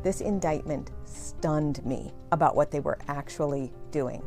This indictment stunned me about what they were actually doing.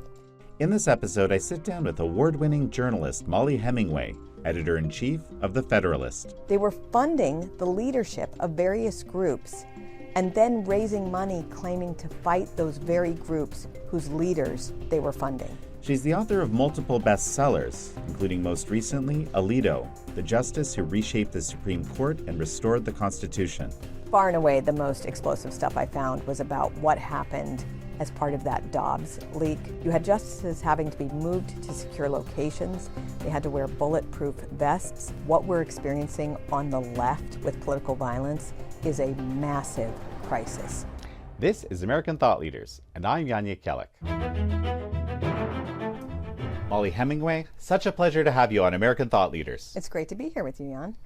In this episode, I sit down with award-winning journalist Mollie Hemingway, editor-in-chief of the Federalist. They were funding the leadership of various groups and then raising money claiming to fight those very groups whose leaders they were funding. She's the author of multiple bestsellers, including most recently, Alito, the justice who reshaped the Supreme Court and restored the Constitution. Far and away, the most explosive stuff I found was about what happened as part of that Dobbs leak. You had justices having to be moved to secure locations. They had to wear bulletproof vests. What we're experiencing on the left with political violence is a massive crisis. This is American Thought Leaders, and I'm Yanya Kellick. Mollie Hemingway, such a pleasure to have you on American Thought Leaders. It's great to be here with you, Jan.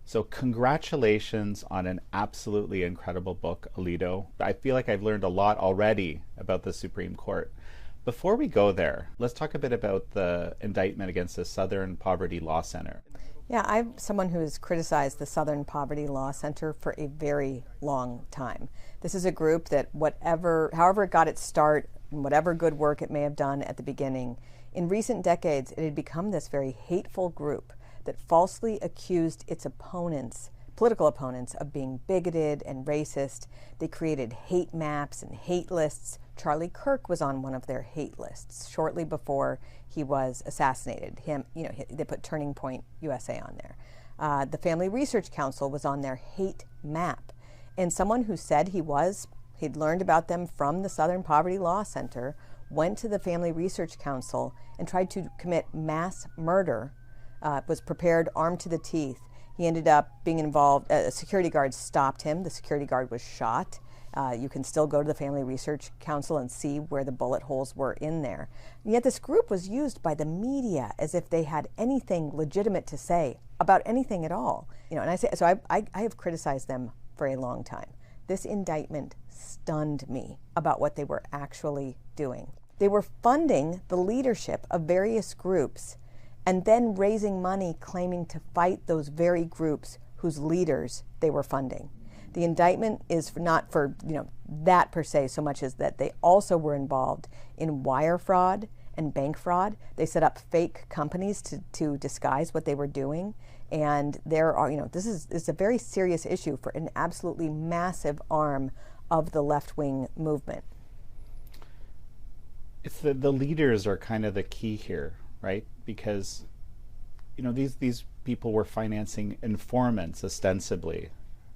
So congratulations on an absolutely incredible book, Alito. I feel like I've learned a lot already about the Supreme Court. Before we go there, let's talk a bit about the indictment against the Southern Poverty Law Center. Yeah, I'm someone who has criticized the Southern Poverty Law Center for a very long time. This is a group that however it got its start, and whatever good work it may have done at the beginning, in recent decades it had become this very hateful group that falsely accused its opponents, political opponents, of being bigoted and racist. They created hate maps and hate lists. Charlie Kirk was on one of their hate lists shortly before he was assassinated. They put Turning Point USA on there. The Family Research Council was on their hate map. And someone who said he'd learned about them from the Southern Poverty Law Center, went to the Family Research Council and tried to commit mass murder, was prepared, armed to the teeth. He ended up being involved. A security guard stopped him. The security guard was shot. You can still go to the Family Research Council and see where the bullet holes were in there. And yet this group was used by the media as if they had anything legitimate to say about anything at all. And I have criticized them for a long time. This indictment stunned me about what they were actually doing. They were funding the leadership of various groups and then raising money claiming to fight those very groups whose leaders they were funding. The indictment is not for that per se, so much as that they also were involved in wire fraud and bank fraud. They set up fake companies to disguise what they were doing. And this is a very serious issue for an absolutely massive arm of the left-wing movement. It's the leaders are kind of the key here, right? Because these people were financing informants ostensibly,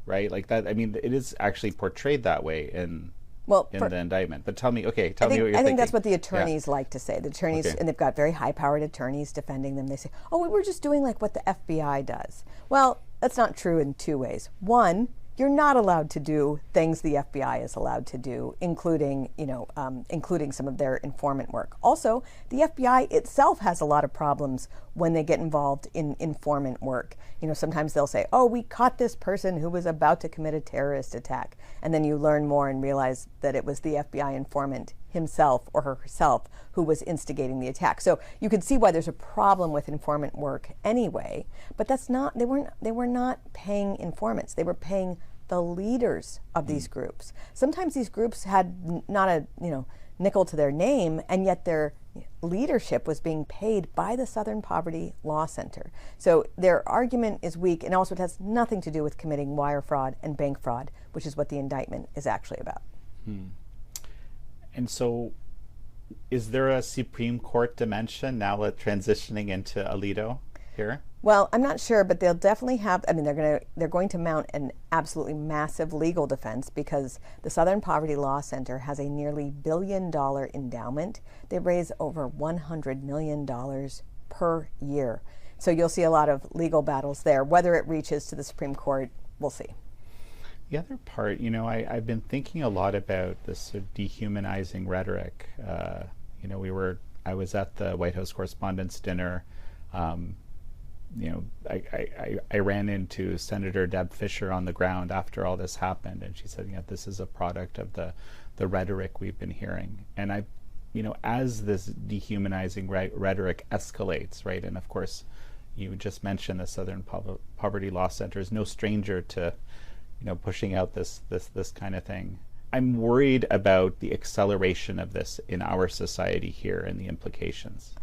right? Like that. I mean, it is actually portrayed that way in the indictment. But tell me what you're thinking. I think that's what the attorneys like to say. The attorneys, okay. And they've got very high-powered attorneys defending them. They say, "Oh, we're just doing like what the FBI does." Well, that's not true in two ways. One, you're not allowed to do things the FBI is allowed to do, including some of their informant work. Also, the FBI itself has a lot of problems when they get involved in informant work. Sometimes they'll say, "Oh, we caught this person who was about to commit a terrorist attack," and then you learn more and realize that it was the FBI informant himself or herself who was instigating the attack. So you can see why there's a problem with informant work anyway. But they were not paying informants. They were paying the leaders of these groups. Sometimes these groups had not a nickel to their name, and yet their leadership was being paid by the Southern Poverty Law Center. So their argument is weak, and also it has nothing to do with committing wire fraud and bank fraud, which is what the indictment is actually about. And so is there a Supreme Court dimension now transitioning into Alito here? Well, I'm not sure, but they'll definitely have. They're going to mount an absolutely massive legal defense because the Southern Poverty Law Center has a nearly $1 billion endowment. They raise over $100 million per year. So you'll see a lot of legal battles there. Whether it reaches to the Supreme Court, we'll see. The other part, I've been thinking a lot about this sort of dehumanizing rhetoric. I was at the White House Correspondents' Dinner. I ran into Senator Deb Fischer on the ground after all this happened, and she said, this is a product of the rhetoric we've been hearing. And as this dehumanizing rhetoric escalates, right, and of course, you just mentioned the Southern Poverty Law Center is no stranger to, pushing out this kind of thing. I'm worried about the acceleration of this in our society here and the implications.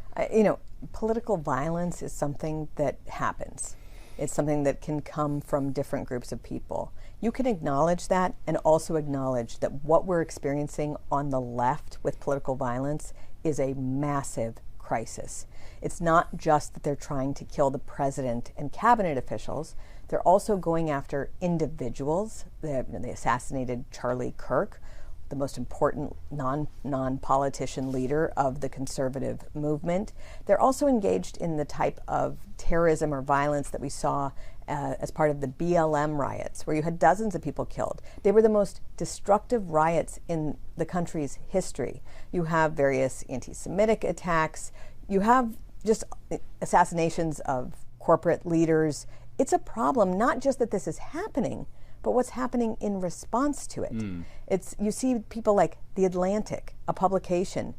Political violence is something that happens. It's something that can come from different groups of people. You can acknowledge that and also acknowledge that what we're experiencing on the left with political violence is a massive crisis. It's not just that they're trying to kill the president and cabinet officials. They're also going after individuals. They assassinated Charlie Kirk, the most important non-politician leader of the conservative movement. They're also engaged in the type of terrorism or violence that we saw as part of the BLM riots, where you had dozens of people killed. They were the most destructive riots in the country's history. You have various anti-Semitic attacks. You have just assassinations of corporate leaders. It's a problem, not just that this is happening, but what's happening in response to it. You see people like The Atlantic, a publication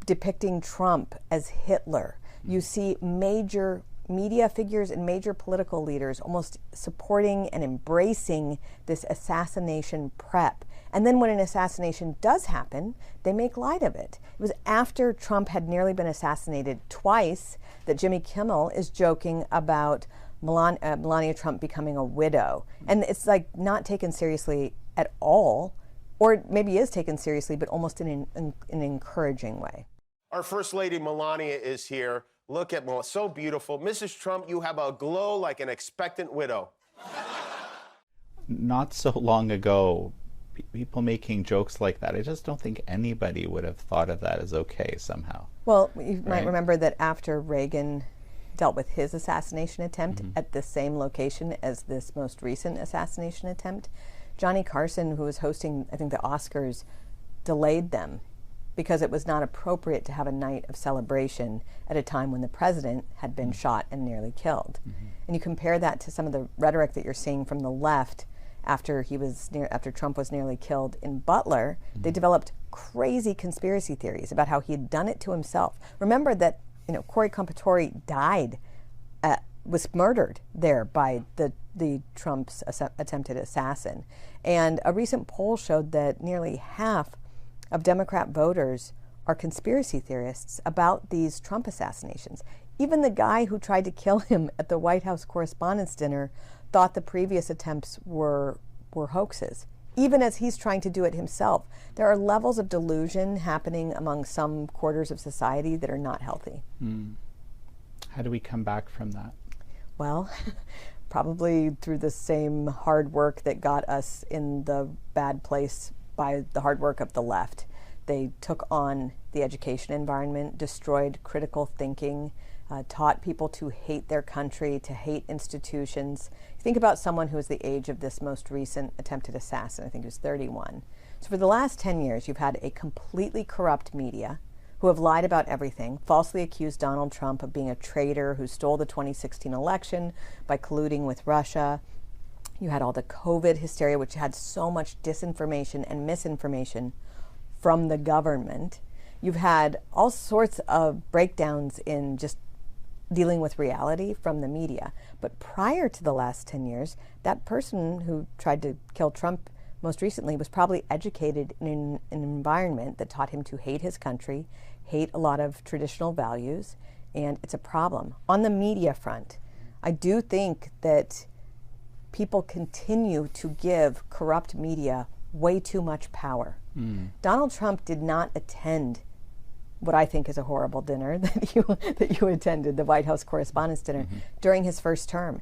depicting Trump as Hitler. You see major media figures and major political leaders almost supporting and embracing this assassination prep. And then when an assassination does happen, they make light of it. It was after Trump had nearly been assassinated twice that Jimmy Kimmel is joking about Melania Trump becoming a widow. And it's like not taken seriously at all, or maybe is taken seriously, but almost in an encouraging way. Our First Lady Melania is here. Look at Melania, so beautiful. Mrs. Trump, you have a glow like an expectant widow. Not so long ago, people making jokes like that, I just don't think anybody would have thought of that as okay somehow. Well, you might remember that after Reagan dealt with his assassination attempt at the same location as this most recent assassination attempt, Johnny Carson, who was hosting, I think, the Oscars, delayed them because it was not appropriate to have a night of celebration at a time when the president had been shot and nearly killed. And you compare that to some of the rhetoric that you're seeing from the left after Trump was nearly killed in Butler. They developed crazy conspiracy theories about how he had done it to himself. Remember that Corey Compatore died, was murdered there by the Trump's attempted assassin. And a recent poll showed that nearly half of Democrat voters are conspiracy theorists about these Trump assassinations. Even the guy who tried to kill him at the White House Correspondents' Dinner thought the previous attempts were hoaxes, even as he's trying to do it himself. There are levels of delusion happening among some quarters of society that are not healthy. How do we come back from that? Well, probably through the same hard work that got us in the bad place by the hard work of the left. They took on the education environment, destroyed critical thinking, taught people to hate their country, to hate institutions. Think about someone who is the age of this most recent attempted assassin. I think he was 31. So for the last 10 years, you've had a completely corrupt media who have lied about everything, falsely accused Donald Trump of being a traitor who stole the 2016 election by colluding with Russia. You had all the COVID hysteria, which had so much disinformation and misinformation from the government. You've had all sorts of breakdowns in just dealing with reality from the media. But prior to the last 10 years, that person who tried to kill Trump most recently was probably educated in an environment that taught him to hate his country, hate a lot of traditional values, and it's a problem. On the media front, I do think that people continue to give corrupt media way too much power. Donald Trump did not attend what I think is a horrible dinner that you attended, the White House Correspondents' Dinner, during his first term.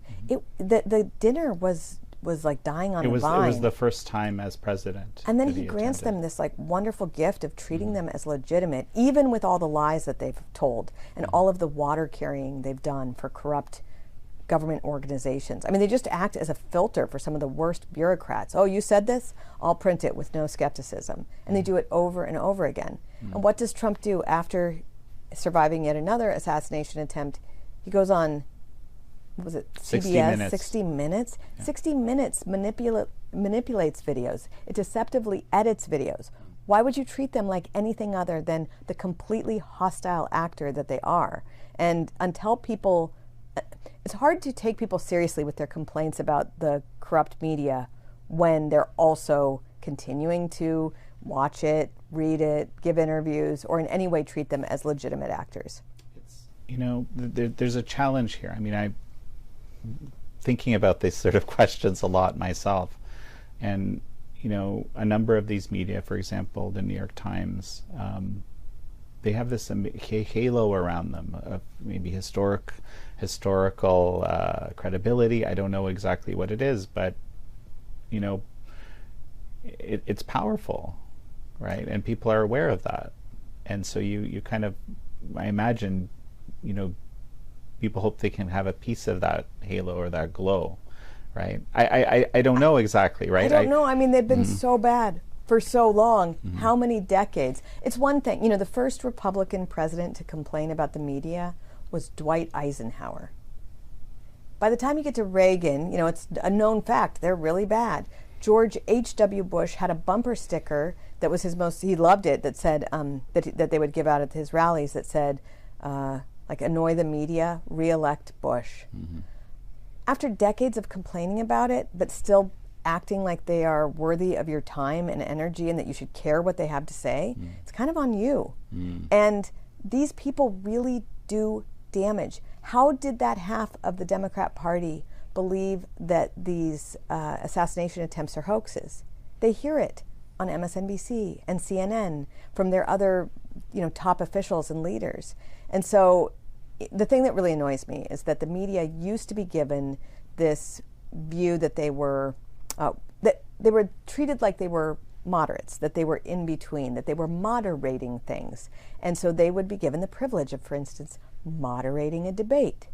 The dinner was like dying on the vine. It was the first time as president. And then he grants them this like wonderful gift of treating them as legitimate, even with all the lies that they've told and all of the water carrying they've done for corrupt government organizations. I mean, they just act as a filter for some of the worst bureaucrats. Oh, you said this? I'll print it with no skepticism. And they do it over and over again. And what does Trump do after surviving yet another assassination attempt? He goes on, what was it, CBS? 60 Minutes? Yeah. 60 Minutes manipulates videos. It deceptively edits videos. Why would you treat them like anything other than the completely hostile actor that they are? And until people... It's hard to take people seriously with their complaints about the corrupt media when they're also continuing to watch it, read it, give interviews, or in any way treat them as legitimate actors? You know, there's a challenge here. I mean, I'm thinking about these sort of questions a lot myself. And, you know, a number of these media, for example, the New York Times, they have this halo around them of maybe historical credibility. I don't know exactly what it is, but, you know, it's powerful, right? And people are aware of that. And so you kind of, I imagine, you know, people hope they can have a piece of that halo or that glow, right? I don't know exactly, right? I don't know. I mean, they've been so bad for so long. How many decades? It's one thing, you know, the first Republican president to complain about the media was Dwight Eisenhower. By the time you get to Reagan, you know, it's a known fact, they're really bad. George H.W. Bush had a bumper sticker that was his most, he loved it, that said, that they would give out at his rallies that said, like, annoy the media, re-elect Bush. After decades of complaining about it, but still acting like they are worthy of your time and energy and that you should care what they have to say, it's kind of on you. And these people really do damage. How did that half of the Democrat Party believe that these assassination attempts are hoaxes? They hear it on MSNBC and CNN from their other, you know, top officials and leaders. And so the thing that really annoys me is that the media used to be given this view that they were treated like they were moderates, that they were in between, that they were moderating things. And so they would be given the privilege of, for instance, moderating a debate.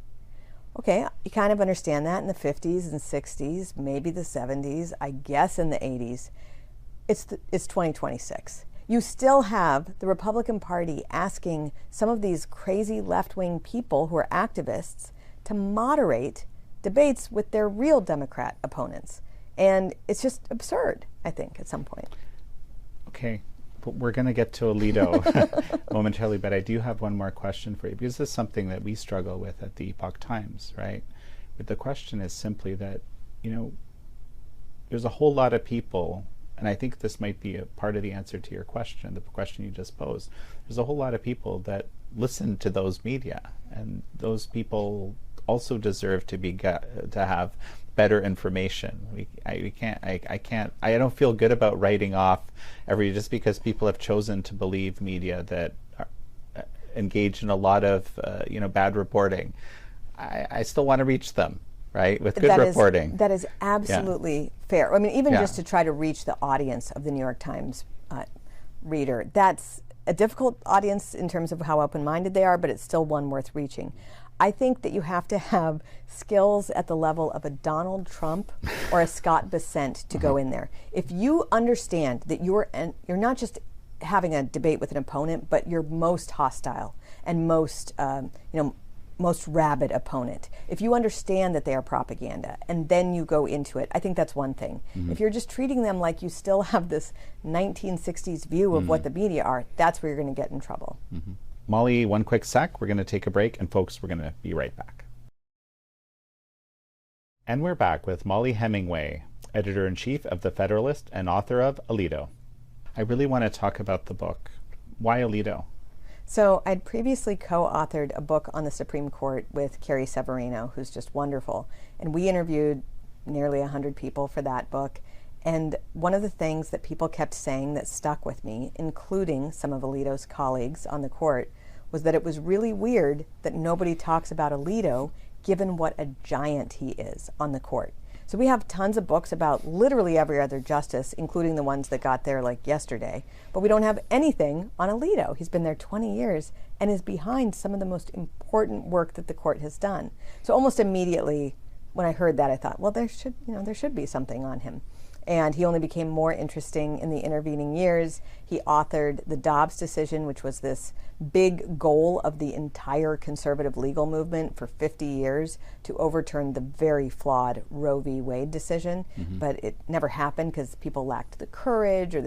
Okay, you kind of understand that in the 50s and 60s, maybe the 70s, I guess in the 80s. It's 2026. You still have the Republican Party asking some of these crazy left-wing people who are activists to moderate debates with their real Democrat opponents. And it's just absurd, I think, at some point. Okay, but we're going to get to Alito momentarily, but I do have one more question for you, because this is something that we struggle with at the Epoch Times, right? But the question is simply that, you know, there's a whole lot of people, and I think this might be a part of the answer to your question, the question you just posed. There's a whole lot of people that listen to those media, and those people also deserve to be to have better information. I don't feel good about writing off just because people have chosen to believe media that are engaged in a lot of bad reporting. I still want to reach them, right, with good reporting. That is absolutely fair. I mean, even just to try to reach the audience of the New York Times reader, that's a difficult audience in terms of how open-minded they are, but it's still one worth reaching. I think that you have to have skills at the level of a Donald Trump or a Scott Bessent to go in there. If you understand that you're not just having a debate with an opponent, but your most hostile and most rabid opponent, if you understand that they are propaganda and then you go into it, I think that's one thing. If you're just treating them like you still have this 1960s view of what the media are, that's where you're going to get in trouble. Mollie, one quick sec. We're going to take a break, and folks, we're going to be right back. And we're back with Mollie Hemingway, editor-in-chief of the Federalist and author of Alito. I really want to talk about the book. Why Alito? So I'd previously co-authored a book on the Supreme Court with Carrie Severino, who's just wonderful. And we interviewed nearly 100 people for that book. And one of the things that people kept saying that stuck with me, including some of Alito's colleagues on the court, was that it was really weird that nobody talks about Alito, given what a giant he is on the court. So we have tons of books about literally every other justice, including the ones that got there like yesterday, but we don't have anything on Alito. He's been there 20 years and is behind some of the most important work that the court has done. So almost immediately when I heard that, I thought, well, there should be something on him. And he only became more interesting in the intervening years. He authored the Dobbs decision, which was this big goal of the entire conservative legal movement for 50 years to overturn the very flawed Roe v. Wade decision. But it never happened because people lacked the courage, or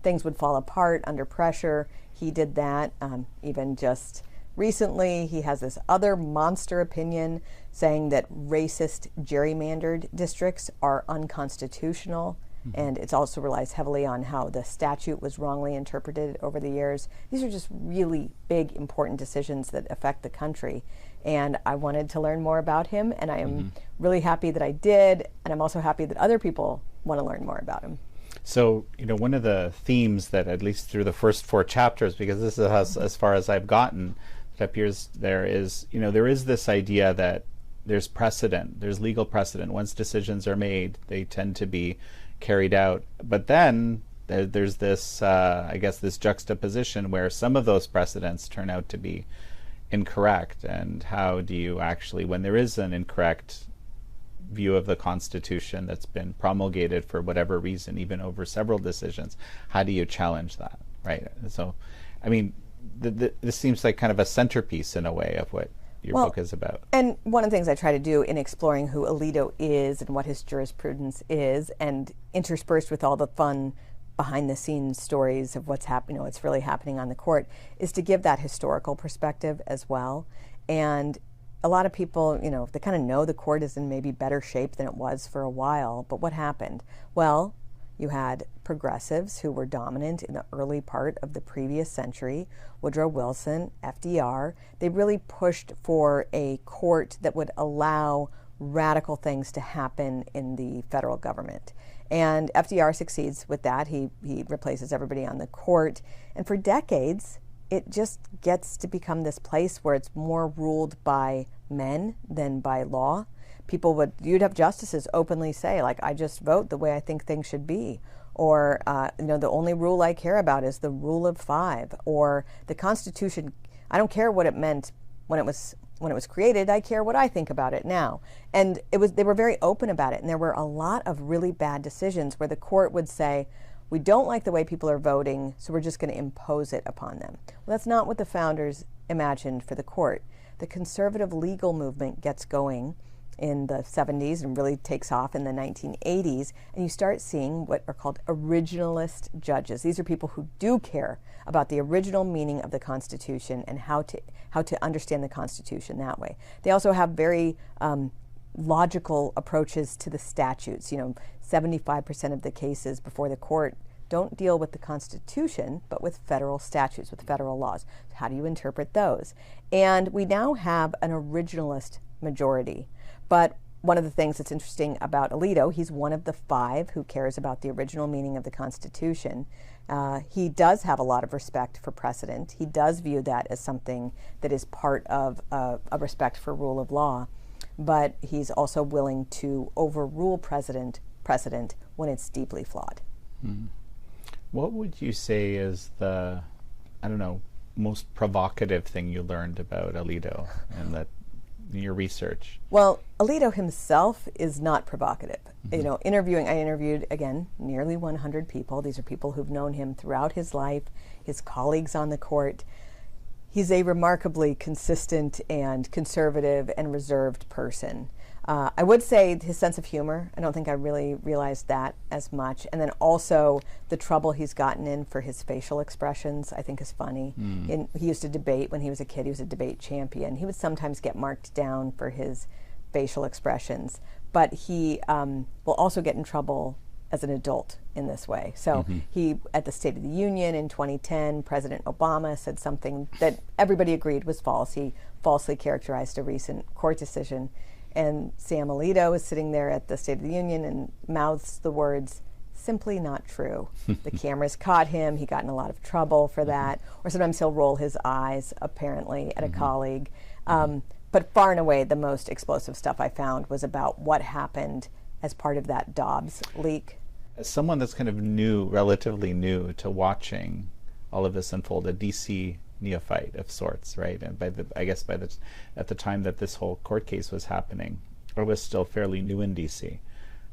things would fall apart under pressure. He did that. Even just recently, he has this other monster opinion saying that racist gerrymandered districts are unconstitutional. And it also relies heavily on how the statute was wrongly interpreted over the years. These are just really big, important decisions that affect the country. And I wanted to learn more about him, and I am really happy that I did, and I'm also happy that other people want to learn more about him. So, one of the themes that, at least through the first 4 chapters, because this is as far as I've gotten, that appears there is, there is this idea that there's precedent, there's legal precedent. Once decisions are made, they tend to be carried out. But then there's this, I guess, this juxtaposition where some of those precedents turn out to be incorrect. And how do you actually, when there is an incorrect view of the Constitution that's been promulgated for whatever reason, even over several decisions, how do you challenge that, right? So, I mean, this seems like kind of a centerpiece in a way of what your book is about. And one of the things I try to do in exploring who Alito is and what his jurisprudence is, and interspersed with all the fun behind-the-scenes stories of what's happening, what's really happening on the court, is to give that historical perspective as well. And a lot of people, they kind of know the court is in maybe better shape than it was for a while. But what happened? Well, you had progressives who were dominant in the early part of the previous century, Woodrow Wilson, FDR. They really pushed for a court that would allow radical things to happen in the federal government. And FDR succeeds with that. He replaces everybody on the court. And for decades, it just gets to become this place where it's more ruled by men than by law. You'd have justices openly say, like, I just vote the way I think things should be. Or, the only rule I care about is the rule of 5. Or the Constitution, I don't care what it meant when it was created, I care what I think about it now. And they were very open about it. And there were a lot of really bad decisions where the court would say, we don't like the way people are voting, so we're just going to impose it upon them. Well, that's not what the founders imagined for the court. The conservative legal movement gets going in the 70s and really takes off in the 1980s, and you start seeing what are called originalist judges. These are people who do care about the original meaning of the Constitution and how to understand the Constitution that way. They also have very logical approaches to the statutes. 75% of the cases before the court don't deal with the Constitution, but with federal statutes, with federal laws. How do you interpret those? And we now have an originalist majority. But one of the things that's interesting about Alito, he's one of the 5 who cares about the original meaning of the Constitution. He does have a lot of respect for precedent. He does view that as something that is part of a respect for rule of law. But he's also willing to overrule precedent when it's deeply flawed. Mm-hmm. What would you say is the, most provocative thing you learned about Alito and in your research? Well, Alito himself is not provocative. Mm-hmm. I interviewed, again, nearly 100 people. These are people who've known him throughout his life, his colleagues on the court. He's a remarkably consistent and conservative and reserved person. I would say his sense of humor, I don't think I really realized that as much. And then also the trouble he's gotten in for his facial expressions, I think is funny. He used to debate when he was a kid. He was a debate champion. He would sometimes get marked down for his facial expressions. But he will also get in trouble as an adult in this way. So he, at the State of the Union in 2010, President Obama said something that everybody agreed was false. He falsely characterized a recent court decision. And Sam Alito is sitting there at the State of the Union and mouths the words, simply not true. The cameras caught him. He got in a lot of trouble for that. Or sometimes he'll roll his eyes, apparently, at a colleague. But far and away, the most explosive stuff I found was about what happened as part of that Dobbs leak. As someone that's kind of relatively new to watching all of this unfold, a DC neophyte of sorts, right? And at the time that this whole court case was happening, I was still fairly new in DC.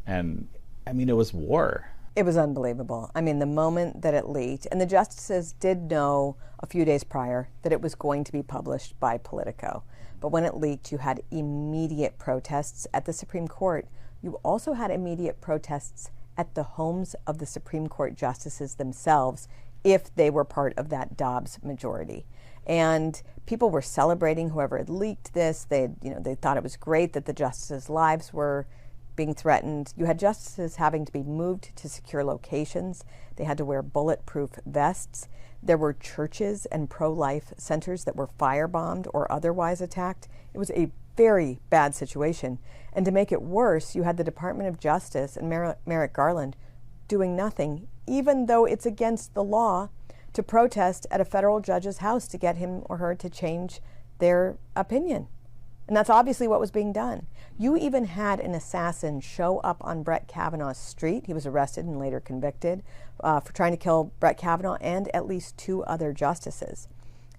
And it was war. It was unbelievable. The moment that it leaked, and the justices did know a few days prior that it was going to be published by Politico. But when it leaked, you had immediate protests at the Supreme Court. You also had immediate protests at the homes of the Supreme Court justices themselves, if they were part of that Dobbs majority. And people were celebrating whoever had leaked this. They thought it was great that the justices' lives were being threatened. You had justices having to be moved to secure locations. They had to wear bulletproof vests. There were churches and pro-life centers that were firebombed or otherwise attacked. It was a very bad situation. And to make it worse, you had the Department of Justice and Merrick Garland doing nothing, even though it's against the law to protest at a federal judge's house to get him or her to change their opinion. And that's obviously what was being done. You even had an assassin show up on Brett Kavanaugh's street. He was arrested and later convicted for trying to kill Brett Kavanaugh and at least 2 other justices.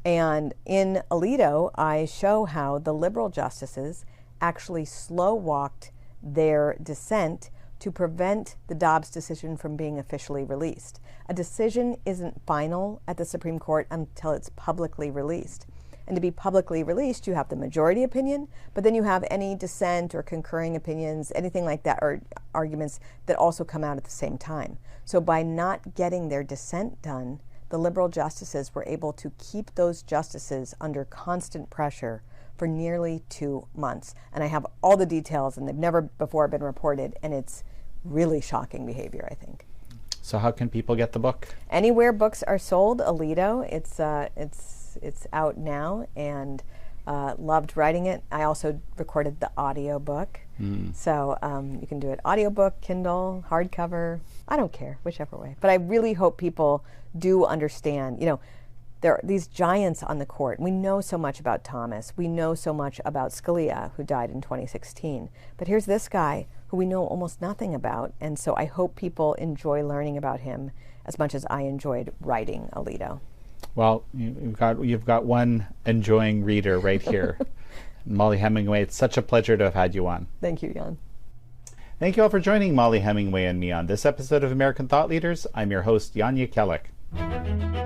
And in Alito, I show how the liberal justices actually slow-walked their dissent to prevent the Dobbs decision from being officially released. A decision isn't final at the Supreme Court until it's publicly released. And to be publicly released, you have the majority opinion, but then you have any dissent or concurring opinions, anything like that, or arguments that also come out at the same time. So by not getting their dissent done, the liberal justices were able to keep those justices under constant pressure for nearly 2 months. And I have all the details, and they've never before been reported, and it's really shocking behavior, I think. So how can people get the book? Anywhere books are sold, Alito. It's out now, and loved writing it. I also recorded the audio book. So you can do it audiobook, Kindle, hardcover. I don't care, whichever way. But I really hope people do understand, there are these giants on the court. We know so much about Thomas. We know so much about Scalia, who died in 2016. But here's this guy who we know almost nothing about. And so I hope people enjoy learning about him as much as I enjoyed writing Alito. Well, you've got one enjoying reader right here. Mollie Hemingway, it's such a pleasure to have had you on. Thank you, Jan. Thank you all for joining Mollie Hemingway and me on this episode of American Thought Leaders. I'm your host, Jan Jekielek.